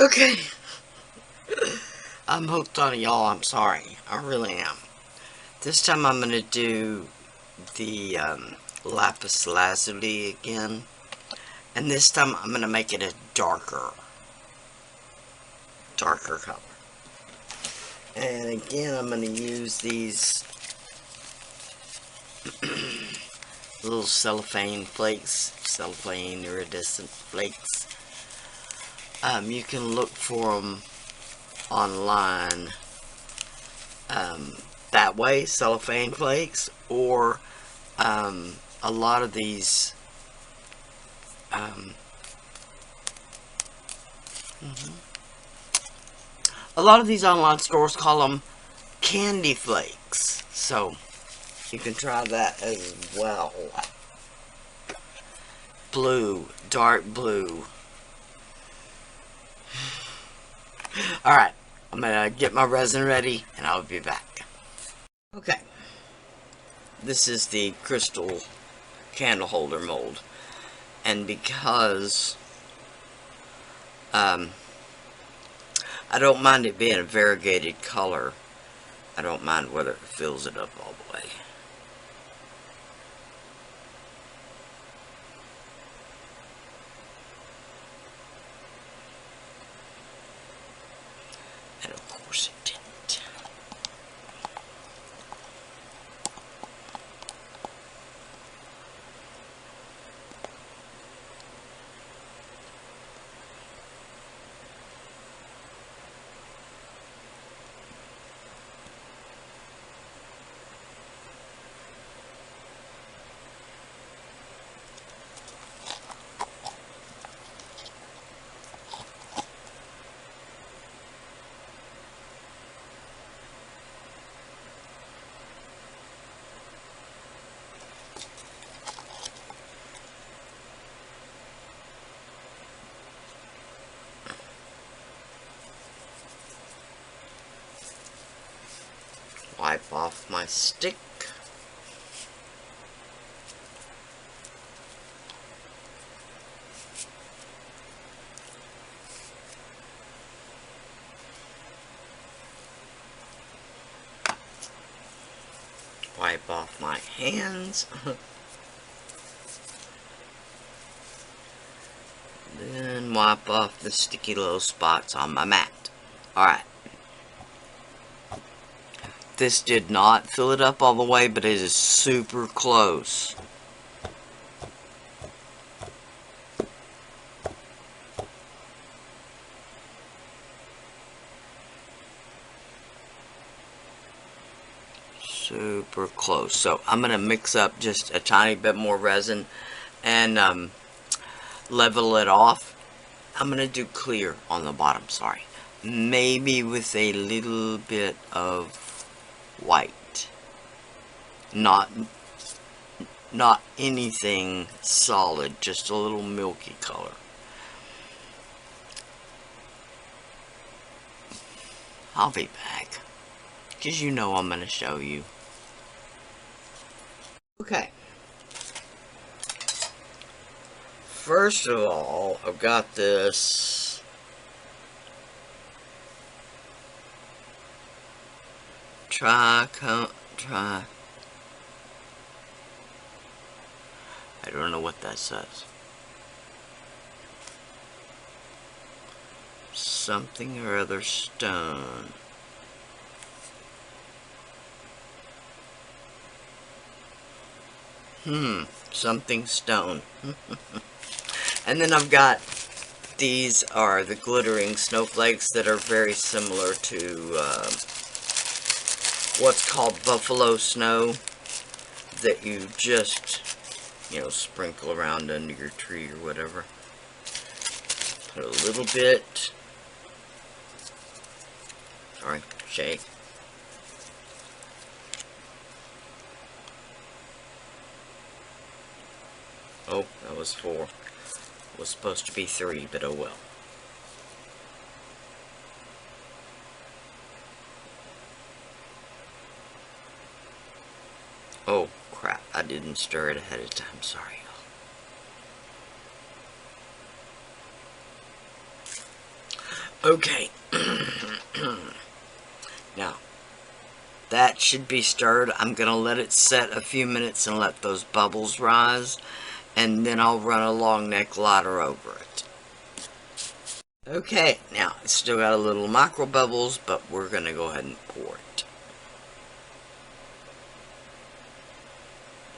Okay. I'm hooked on y'all. I'm sorry. I really am. This time I'm going to do the lapis lazuli again. And this time I'm going to make it a darker color. And again, I'm going to use these little cellophane flakes, cellophane iridescent flakes. You can look for them online that way, cellophane flakes, or a lot of these online stores call them candy flakes, so you can try that as well. Blue, dark blue. Alright, I'm gonna get my resin ready and I'll be back. Okay, this is the crystal candle holder mold, and because I don't mind it being a variegated color, I don't mind whether it fills it up all the way. And of course it didn't. Wipe off my stick. Wipe off my hands. Then wipe off the sticky little spots on my mat. Alright. This did not fill it up all the way, but it is super close. Super close. So I'm going to mix up just a tiny bit more resin and level it off. I'm going to do clear on the bottom, sorry. Maybe with a little bit of white. Not anything solid, just a little milky color. I'll be back, because you know I'm going to show you. Okay. First of all, I've got this I don't know what that says. Something or other stone. Something stone. And then I've got, these are the glittering snowflakes that are very similar to what's called buffalo snow, that you just, sprinkle around under your tree or whatever. Put a little bit. Sorry, shake. Oh, that was 4. It was supposed to be 3, but oh well. Oh, crap. I didn't stir it ahead of time. Sorry. Okay. Now, that should be stirred. I'm going to let it set a few minutes and let those bubbles rise, and then I'll run a long neck lighter over it. Okay, now it's still got a little micro bubbles, but we're going to go ahead and pour it.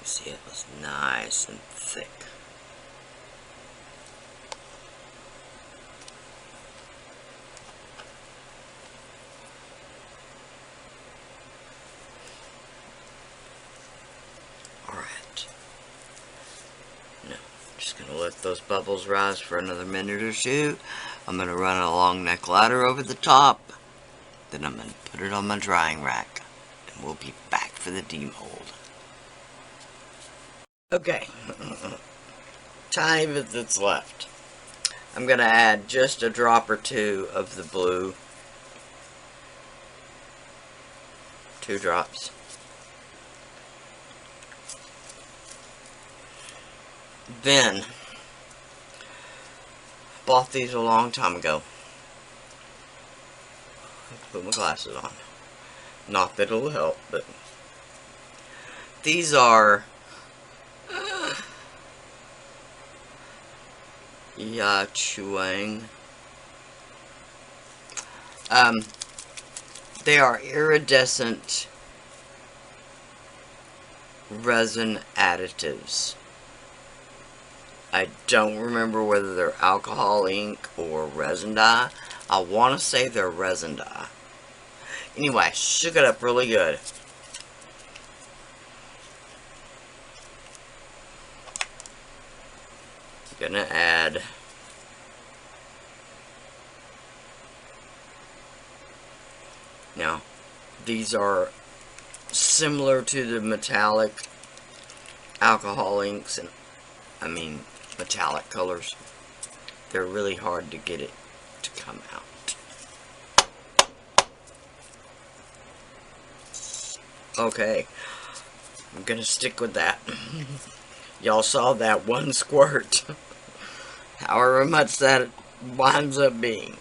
You see, it was nice and thick. Alright. Now, I'm just going to let those bubbles rise for another minute or two. I'm going to run a long neck lighter over the top. Then I'm going to put it on my drying rack. And we'll be back for the demold. Okay. Tiny bit that's left. I'm going to add just a drop or two of the blue. 2 drops. Then, bought these a long time ago. I have to put my glasses on. Not that it'll help, but these are Yachuang. They are iridescent resin additives. I don't remember whether they're alcohol ink or resin dye. I want to say they're resin dye. Anyway, shook it up really good. I'm gonna add now, these are similar to the metallic alcohol inks, and I mean metallic colors. They're really hard to get it to come out. Okay, I'm gonna stick with that. Y'all saw that one squirt. However much that winds up being.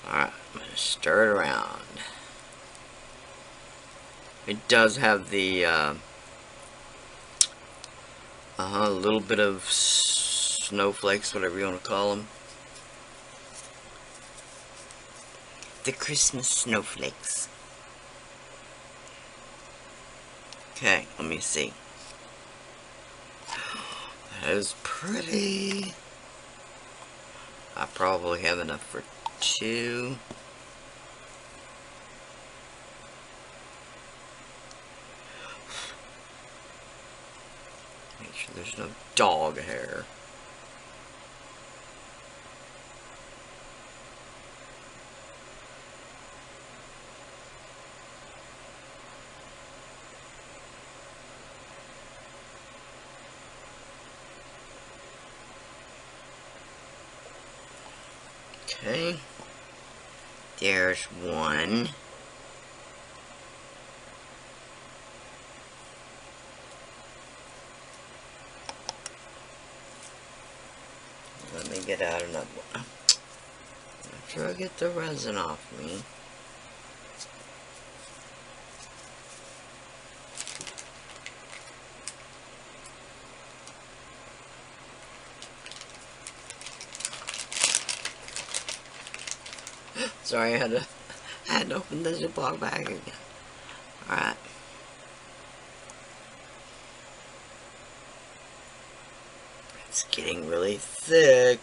Alright, I'm gonna stir it around. It does have the a little bit of snowflakes, whatever you want to call them. The Christmas snowflakes. Okay, let me see. That is pretty. I probably have enough for 2. Make sure there's no dog hair. Okay, there's one. Let me get out another one. After I get the resin off me. Sorry, I had to open the Ziploc bag again. Alright. It's getting really thick.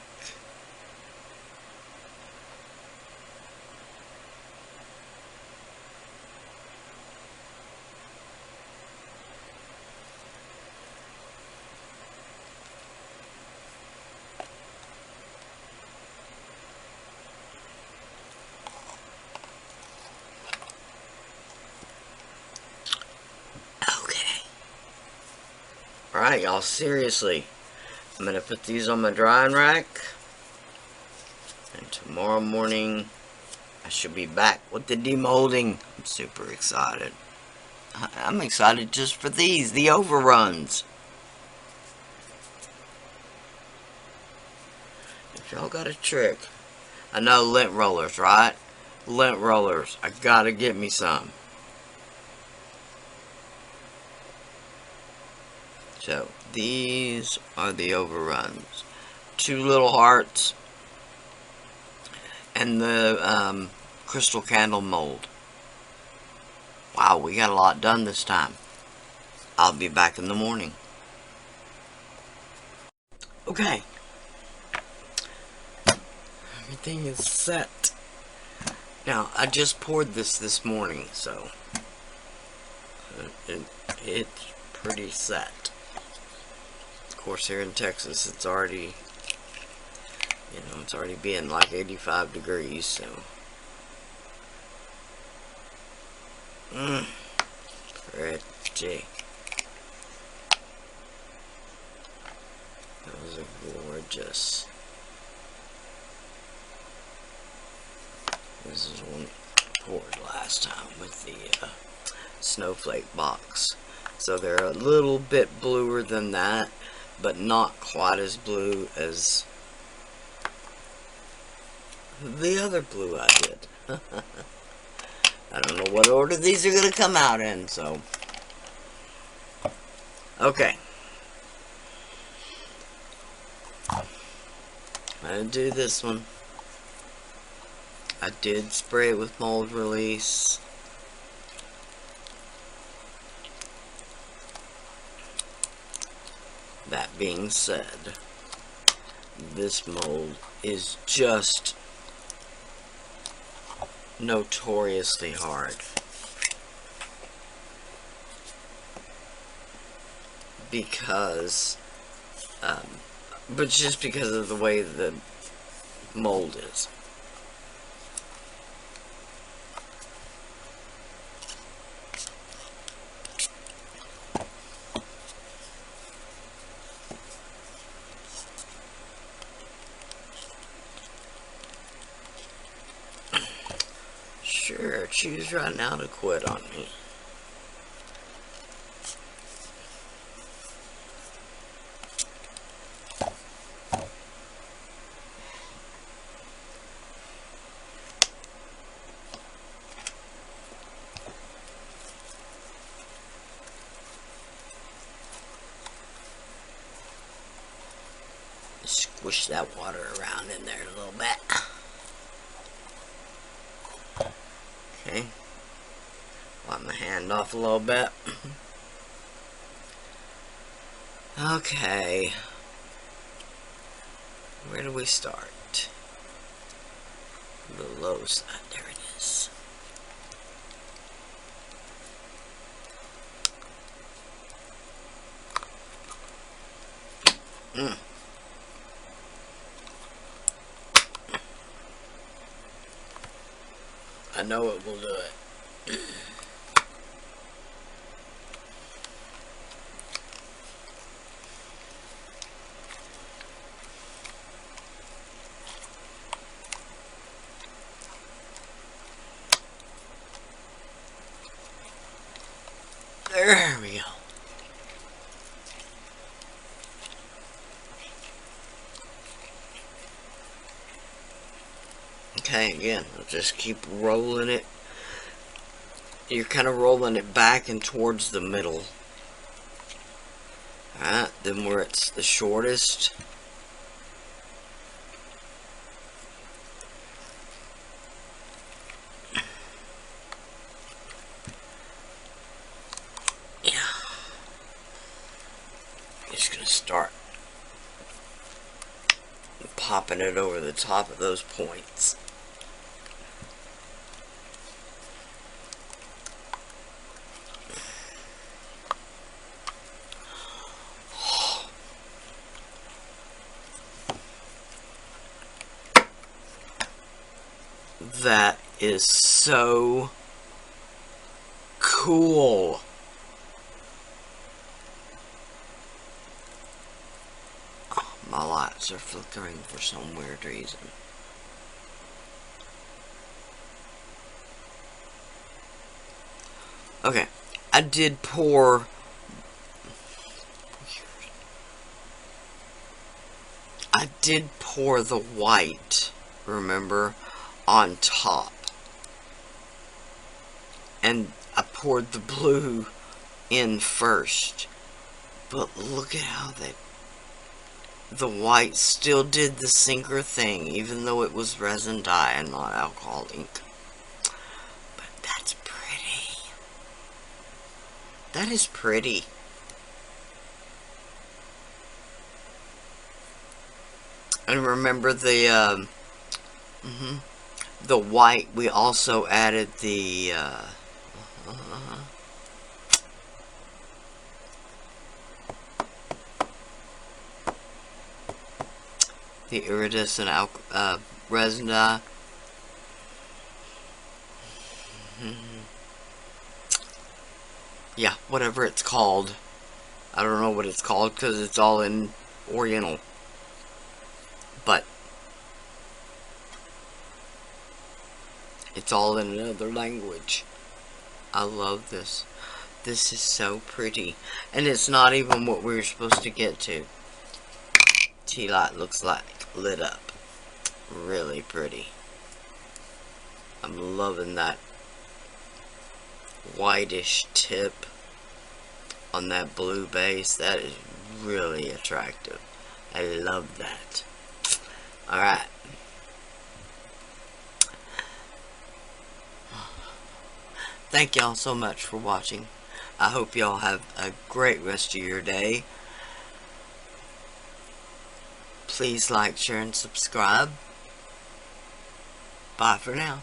Alright, y'all, seriously. I'm going to put these on my drying rack. And tomorrow morning, I should be back with the demolding. I'm super excited. I'm excited just for these, the overruns. If y'all got a trick. I know lint rollers, right? Lint rollers. I gotta get me some. So, these are the overruns. 2 little hearts. And the crystal candle mold. Wow, we got a lot done this time. I'll be back in the morning. Okay. Everything is set. Now, I just poured this morning, so it's pretty set. Of course, here in Texas, it's already, it's already being like 85 degrees, so. Pretty. Those are gorgeous. This is one I poured last time with the snowflake box. So they're a little bit bluer than that, but not quite as blue as the other blue I did. I don't know what order these are going to come out in, so. Okay. I'm going to do this one. I did spray it with mold release. That being said, this mold is just notoriously hard. Because, but just because of the way the mold is. Sure, choose right now to quit on me. Squish that water around in there a little bit. Okay. Wipe my hand off a little bit. Okay. Where do we start? The low side. There it is. I know it will do it. There we go. Okay, again, I'll just keep rolling it. You're kind of rolling it back and towards the middle. Alright, then where it's the shortest. Yeah. Just gonna start popping it over the top of those points. That is so cool. Oh, my lights are flickering for some weird reason. Okay, I did pour the white remember, on top. And I poured the blue in first. But look at how the white still did the sinker thing, even though it was resin dye and not alcohol ink. But that's pretty. That is pretty. And remember the white, we also added the iridescent resin dye. Yeah, whatever it's called. I don't know what it's called because it's all in Oriental. But it's all in another language. I love this. This is so pretty. And it's not even what we were supposed to get to. Tea light looks like lit up. Really pretty. I'm loving that whitish tip on that blue base. That is really attractive. I love that. Alright. Thank y'all so much for watching. I hope y'all have a great rest of your day. Please like, share, and subscribe. Bye for now.